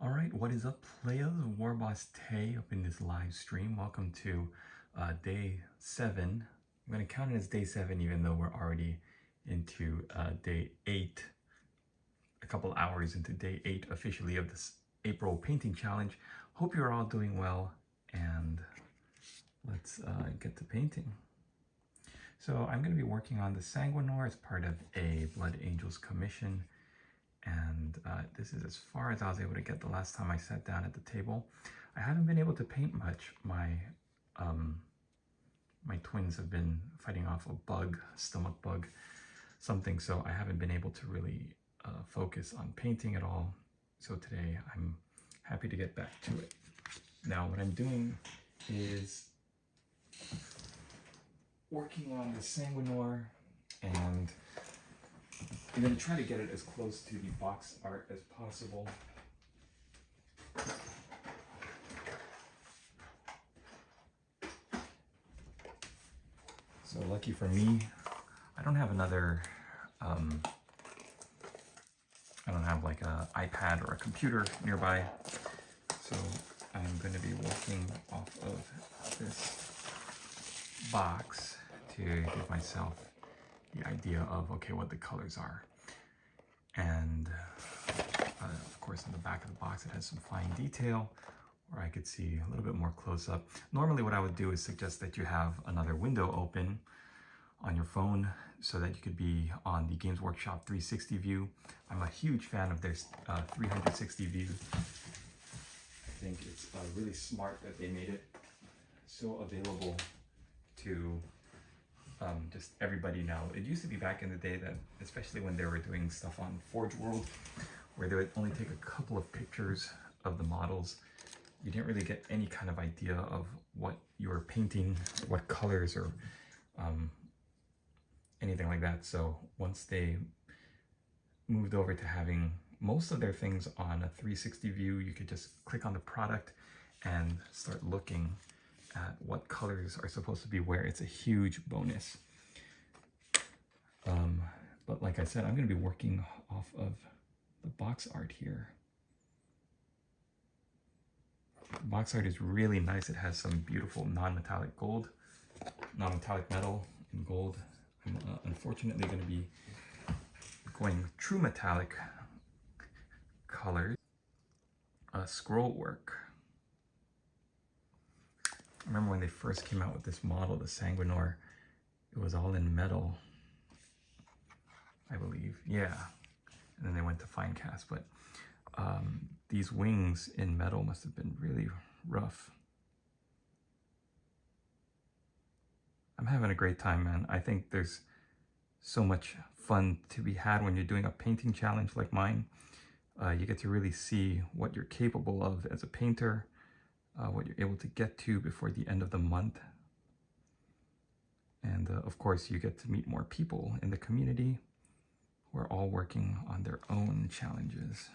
Alright, what is up, players? WarbossTae up in this live stream. Welcome to day 7. I'm going to count it as day 7 even though we're already into day 8. A couple hours into day 8 officially of this April painting challenge. Hope you're all doing well, and let's get to painting. So I'm going to be working on the Sanguinor as part of a Blood Angels commission. And this is as far as I was able to get the last time I sat down at the table. I haven't been able to paint much. My twins have been fighting off a bug, stomach bug, something, so I haven't been able to really focus on painting at all. So today I'm happy to get back to it. Now what I'm doing is working on the Sanguinor, and I'm going to try to get it as close to the box art as possible. So lucky for me, I don't have another, I don't have like an iPad or a computer nearby. So I'm going to be working off of this box to give myself the idea of, okay, what the colors are. And of course, in the back of the box, it has some fine detail where I could see a little bit more close up. Normally what I would do is suggest that you have another window open on your phone so that you could be on the Games Workshop 360 view. I'm a huge fan of their 360 view. I think it's really smart that they made it so available to just everybody now. It used to be back in the day that, especially when they were doing stuff on Forge World, where they would only take a couple of pictures of the models. You didn't really get any kind of idea of what you were painting, what colors, or anything like that. So once they moved over to having most of their things on a 360 view, you could just click on the product and start looking at what colors are supposed to be where. It's a huge bonus. But like I said, I'm going to be working off of the box art here. The box art is really nice. It has some beautiful non-metallic gold, non-metallic metal and gold. I'm unfortunately going to be going true metallic colors. Scroll work. I remember when they first came out with this model, the Sanguinor, it was all in metal, I believe. Yeah. And then they went to fine cast, but these wings in metal must have been really rough. I'm having a great time, man. I think there's so much fun to be had when you're doing a painting challenge like mine. You get to really see what you're capable of as a painter, what you're able to get to before the end of the month. And of course, you get to meet more people in the community who are all working on their own challenges.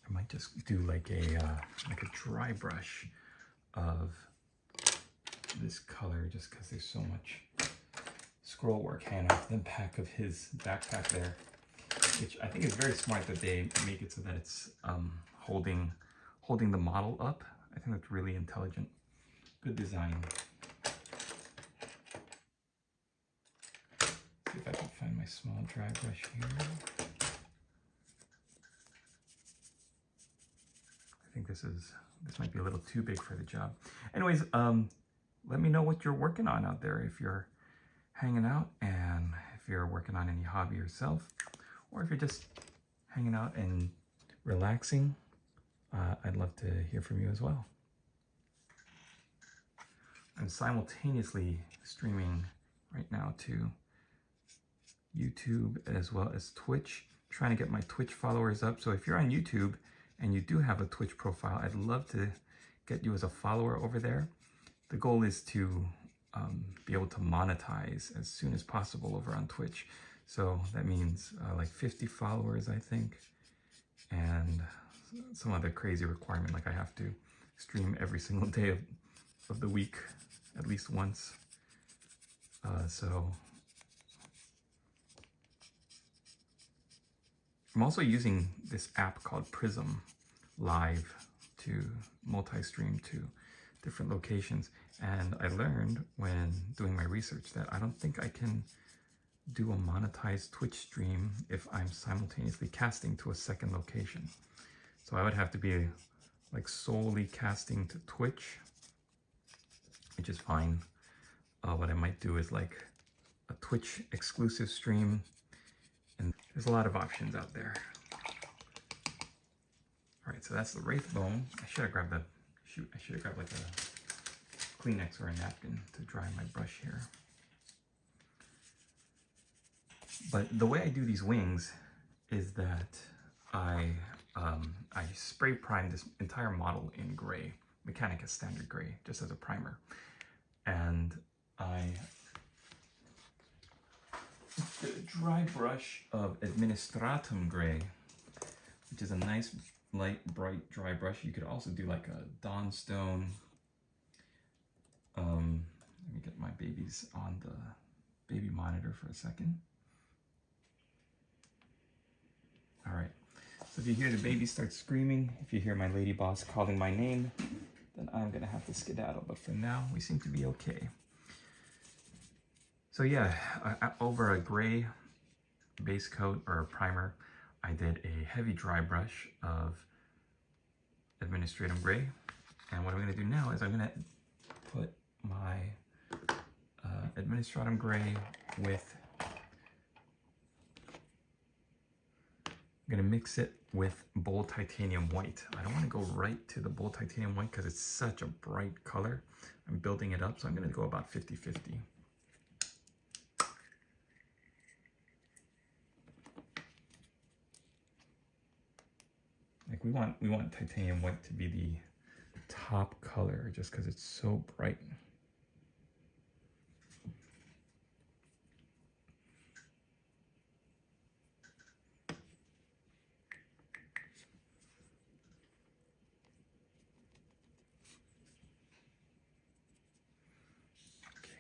I might just do like a dry brush of this color, just because there's so much scroll work hanging off the back of his backpack there, which I think is very smart that they make it so that it's holding the model up. I think that's really intelligent. Good design. See if I can find my small dry brush here. I think this might be a little too big for the job. Anyways, let me know what you're working on out there, if you're hanging out and if you're working on any hobby yourself, or if you're just hanging out and relaxing. I'd love to hear from you as well. I'm simultaneously streaming right now to YouTube as well as Twitch, trying to get my Twitch followers up. So if you're on YouTube and you do have a Twitch profile, I'd love to get you as a follower over there. The goal is to be able to monetize as soon as possible over on Twitch. So that means like 50 followers, I think, and some other crazy requirement, like I have to stream every single day of of the week, at least once. So I'm also using this app called Prism Live to multi-stream to different locations. And I learned when doing my research that I don't think I can do a monetized Twitch stream if I'm simultaneously casting to a second location. So I would have to be like solely casting to Twitch, which is fine. What I might do is like a Twitch exclusive stream, and there's a lot of options out there. All right, so that's the wraith bone. I should have grabbed like a Kleenex or a napkin to dry my brush here. But the way I do these wings is that I spray prime this entire model in gray, Mechanica standard gray, just as a primer. And I the dry brush of Administratum gray, which is a nice light bright dry brush. You could also do like a Dawnstone. Let me get my babies on the baby monitor for a second. All right, so if you hear the baby start screaming, if you hear my lady boss calling my name, then I'm gonna have to skedaddle, but for now, we seem to be okay. So yeah, over a gray base coat or a primer, I did a heavy dry brush of Administratum gray. And what I'm gonna do now is I'm gonna put my Administratum gray with, I'm gonna mix it with bold titanium white. I don't wanna go right to the bold titanium white because it's such a bright color. I'm building it up, so I'm gonna go about 50-50. Like we want titanium white to be the top color just because it's so bright.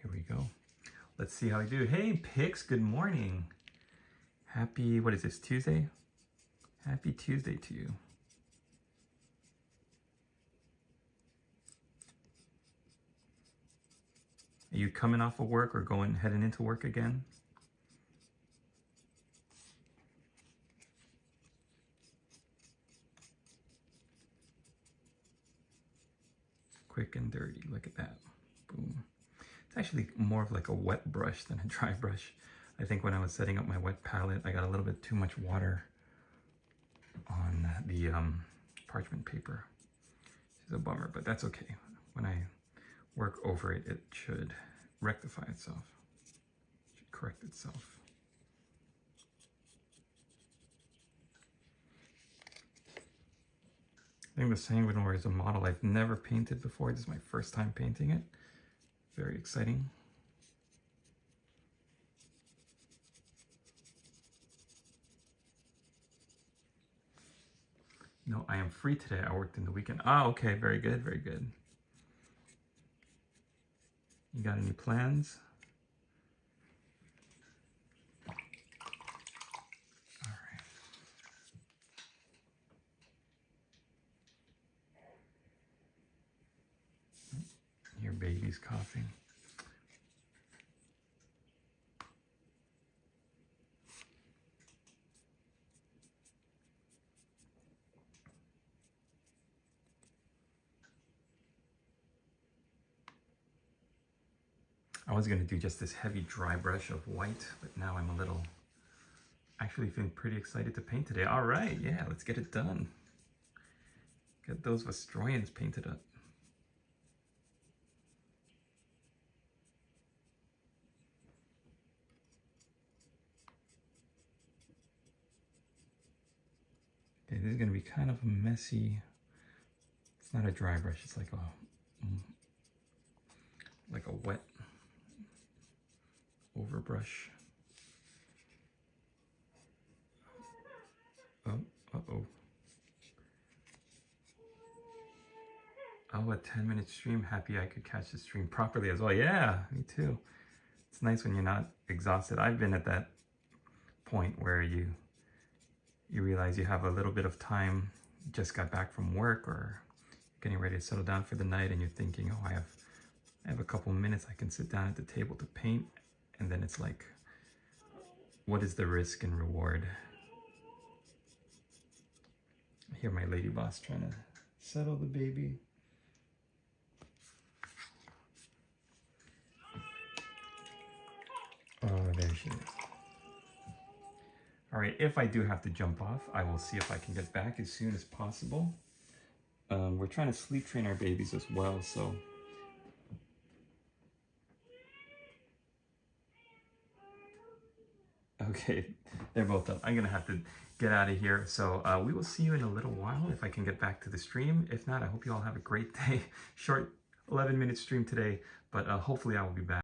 Here we go. Let's see how I do. Hey, Pix, good morning. Happy, what is this, Tuesday? Happy Tuesday to you. Are you coming off of work or heading into work again? Quick and dirty, look at that. Boom. It's actually more of like a wet brush than a dry brush. I think when I was setting up my wet palette, I got a little bit too much water on the parchment paper. It's a bummer, but that's okay. When I work over it, it should rectify itself. It should correct itself. I think the Sanguinor is a model I've never painted before. This is my first time painting it. Very exciting. No, I am free today. I worked in the weekend. Ah, okay, very good, very good. You got any plans? All right. Your baby's coughing. I was going to do just this heavy dry brush of white, but now I'm actually feeling pretty excited to paint today. All right, yeah, let's get it done. Get those Vestroyans painted up. Okay, this is going to be kind of a messy, it's not a dry brush, it's like a wet overbrush. Oh, uh-oh. Oh, a 10-minute stream. Happy I could catch the stream properly as well. Yeah, me too. It's nice when you're not exhausted. I've been at that point where you realize you have a little bit of time, you just got back from work or getting ready to settle down for the night, and you're thinking, oh, I have a couple minutes, I can sit down at the table to paint, and then it's like, what is the risk and reward? I hear my lady boss trying to settle the baby. Oh, there she is. All right, if I do have to jump off, I will see if I can get back as soon as possible. We're trying to sleep train our babies as well, so. Okay, they're both up. I'm gonna have to get out of here. So we will see you in a little while if I can get back to the stream. If not, I hope you all have a great day. Short 11-minute stream today, but hopefully I will be back.